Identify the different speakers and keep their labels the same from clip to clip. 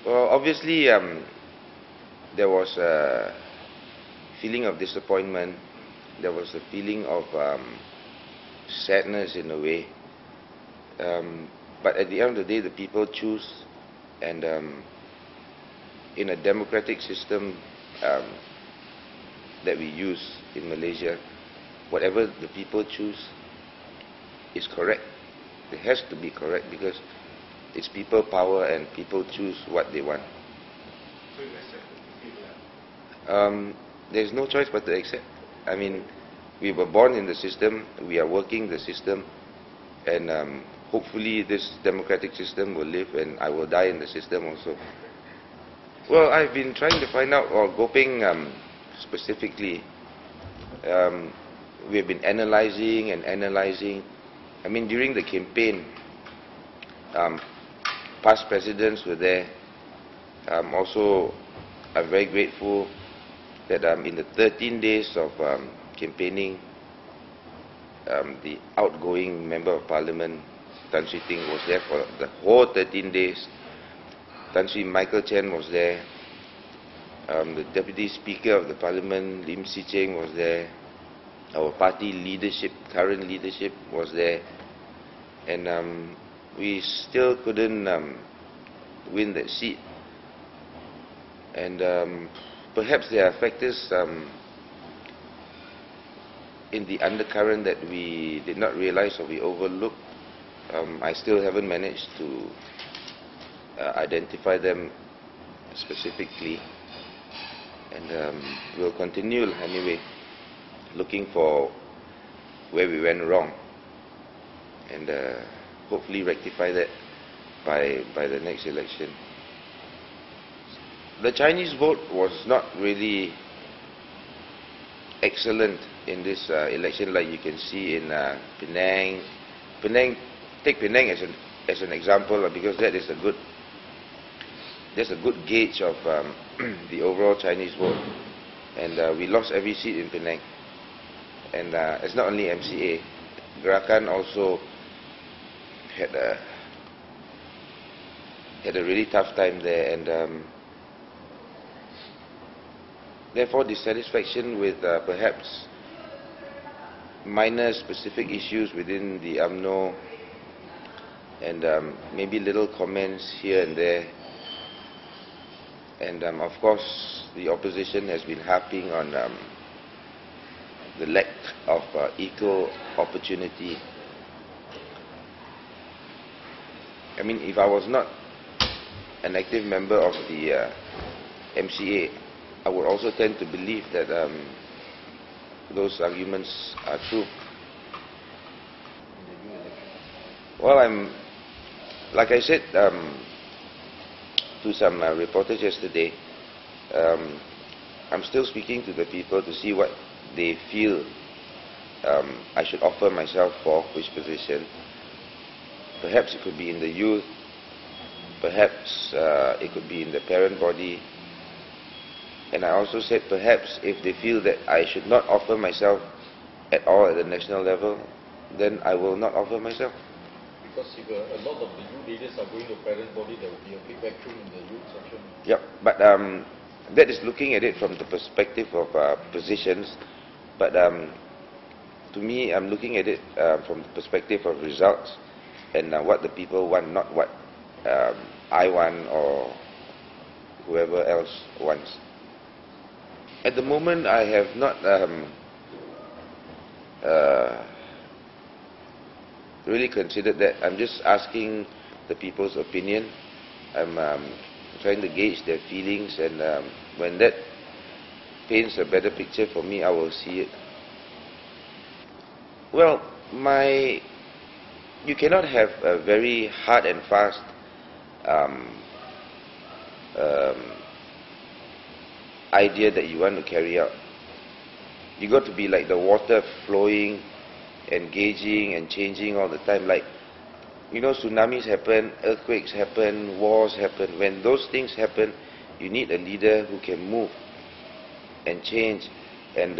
Speaker 1: Well, obviously, there was a feeling of disappointment. There was a feeling of sadness in a way. But at the end of the day, the people choose, and in a democratic system that we use in Malaysia, whatever the people choose is correct. It has to be correct because it's people power and people choose what they want.
Speaker 2: So you accept the
Speaker 1: There's no choice but to accept. I mean, we were born in the system, we are working the system, and hopefully this democratic system will live and I will die in the system also. Well, I've been trying to find out, or Gopeng specifically, we've been analyzing and analyzing. I mean, during the campaign, past presidents were there. Also, I'm very grateful that in the 13 days of campaigning, the outgoing Member of Parliament, Tan Sri Ting, was there for the whole 13 days. Tan Sri Michael Chen was there. The Deputy Speaker of the Parliament, Lim Si Cheng, was there. Our party leadership, current leadership, was there. And we still couldn't win that seat. And perhaps there are factors in the undercurrent that we did not realize or we overlooked. I still haven't managed to identify them specifically, and we'll continue anyway, looking for where we went wrong, and hopefully rectify that by the next election. The Chinese vote was not really excellent in this election, like you can see in Penang. Take Penang as an example, because that is a good gauge of the overall Chinese vote. And we lost every seat in Penang. And it's not only MCA. Gerakan also had a really tough time there, and therefore dissatisfaction with perhaps minor specific issues within the UMNO, and maybe little comments here and there. And of course, the opposition has been harping on the lack of equal opportunity. I mean, if I was not an active member of the MCA, I would also tend to believe that those arguments are true. Well, like I said to some reporters yesterday, I'm still speaking to the people to see what they feel I should offer myself for, which position. Perhaps it could be in the youth, perhaps it could be in the parent body. And I also said perhaps if they feel that I should not offer myself at all at the national level, then I will not offer myself.
Speaker 2: Because if a lot of the youth leaders are going to parent body, there will be a big vacuum in the youth section.
Speaker 1: Yep, but that is looking at it from the perspective of positions. But to me, I'm looking at it from the perspective of results and what the people want, not what I want or whoever else wants. At the moment, I have not really considered that. I'm just asking the people's opinion. I'm trying to gauge their feelings, and when that paints a better picture for me, I will see it. Well, you cannot have a very hard and fast idea that you want to carry out. You got to be like the water flowing, engaging and changing all the time. Like, you know, tsunamis happen, earthquakes happen, wars happen. When those things happen, you need a leader who can move and change and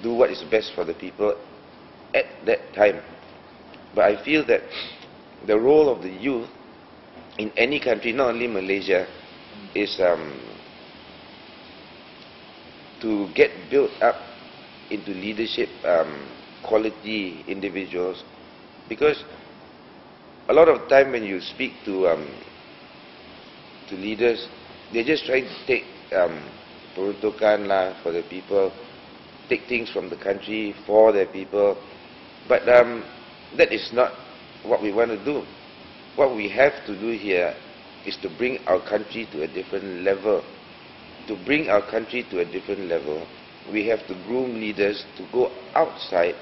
Speaker 1: do what is best for the people at that time. But I feel that the role of the youth in any country, not only Malaysia, is to get built up into leadership quality individuals, because a lot of time when you speak to leaders, they're just trying to take peruntukan lah for the people, take things from the country for their people, but that is not what we want to do. What we have to do here is to bring our country to a different level. To bring our country to a different level, we have to groom leaders to go outside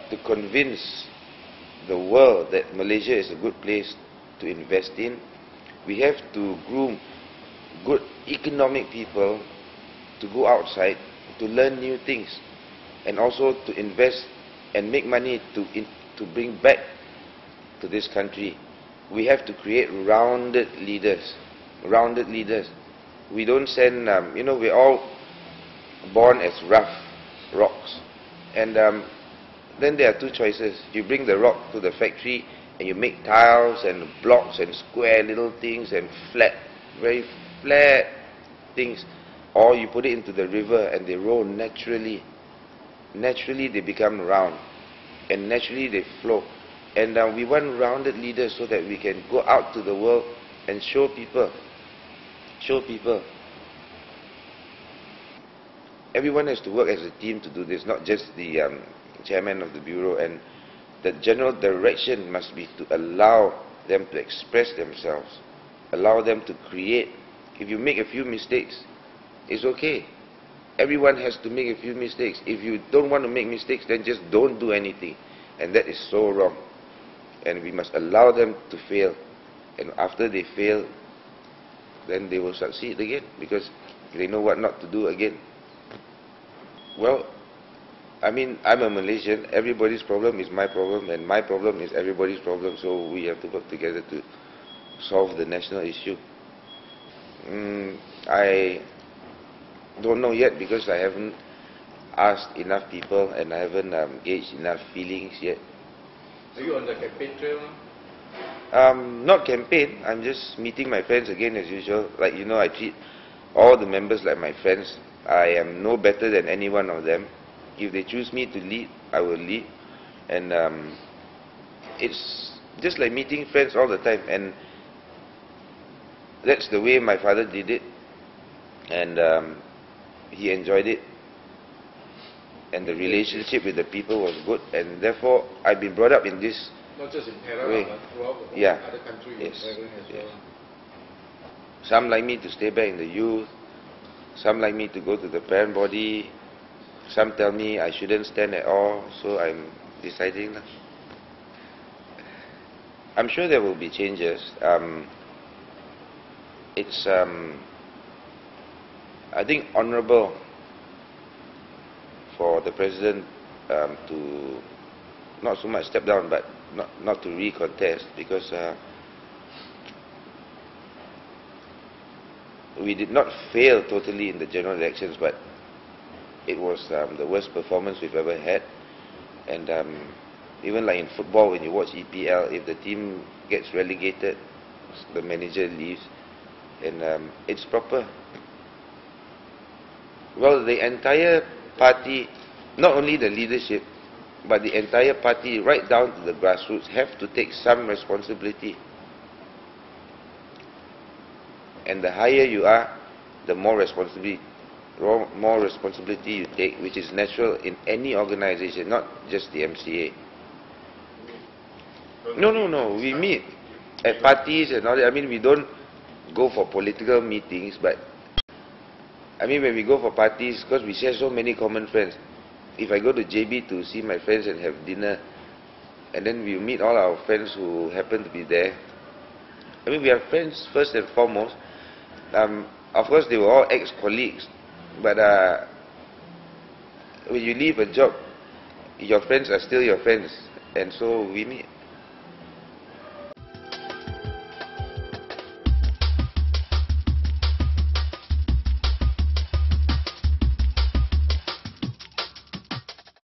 Speaker 1: to convince the world that Malaysia is a good place to invest in. We have to groom good economic people to go outside to learn new things, and also to invest and make money to bring back to this country. We have to create rounded leaders. Rounded leaders. We don't send, we're all born as rough rocks. And then there are two choices. You bring the rock to the factory and you make tiles and blocks and square little things and flat, very flat things. Or you put it into the river and they roll naturally. Naturally they become round. And naturally they flow. And we want rounded leaders so that we can go out to the world and show people. Everyone has to work as a team to do this, not just the chairman of the bureau. And the general direction must be to allow them to express themselves, allow them to create. If you make a few mistakes, it's okay. Everyone has to make a few mistakes. If you don't want to make mistakes, then just don't do anything. And that is so wrong. And we must allow them to fail. And after they fail, then they will succeed again, because they know what not to do again. Well, I mean, I'm a Malaysian. Everybody's problem is my problem, and my problem is everybody's problem. So we have to work together to solve the national issue. I don't know yet, because I haven't asked enough people and I haven't gauged enough feelings yet.
Speaker 2: Are you on the campaign trail now?
Speaker 1: Not campaign. I'm just meeting my friends again as usual. Like, I treat all the members like my friends. I am no better than any one of them. If they choose me to lead, I will lead. And it's just like meeting friends all the time. And that's the way my father did it. And he enjoyed it. And the relationship with the people was good. And therefore, I've been brought up in this.
Speaker 2: Not just in Perak, but throughout the whole other country you're traveling as well.
Speaker 1: Some like me to stay back in the youth. Some like me to go to the parent body. Some tell me I shouldn't stand at all. So I'm deciding. I'm sure there will be changes. It's, I think, honorable for the president to not so much step down, but not to recontest, because we did not fail totally in the general elections, but it was the worst performance we've ever had. And even like in football, when you watch EPL, if the team gets relegated, the manager leaves, and it's proper. Well, the entire party, not only the leadership, but the entire party, right down to the grassroots, have to take some responsibility. And the higher you are, the more responsibility you take, which is natural in any organization, not just the MCA. No. We meet at parties and all that. I mean, we don't go for political meetings, but I mean, when we go for parties, because we share so many common friends. If I go to JB to see my friends and have dinner, and then we meet all our friends who happen to be there. I mean, we are friends first and foremost. Of course, they were all ex-colleagues, but when you leave a job, your friends are still your friends, and so we meet.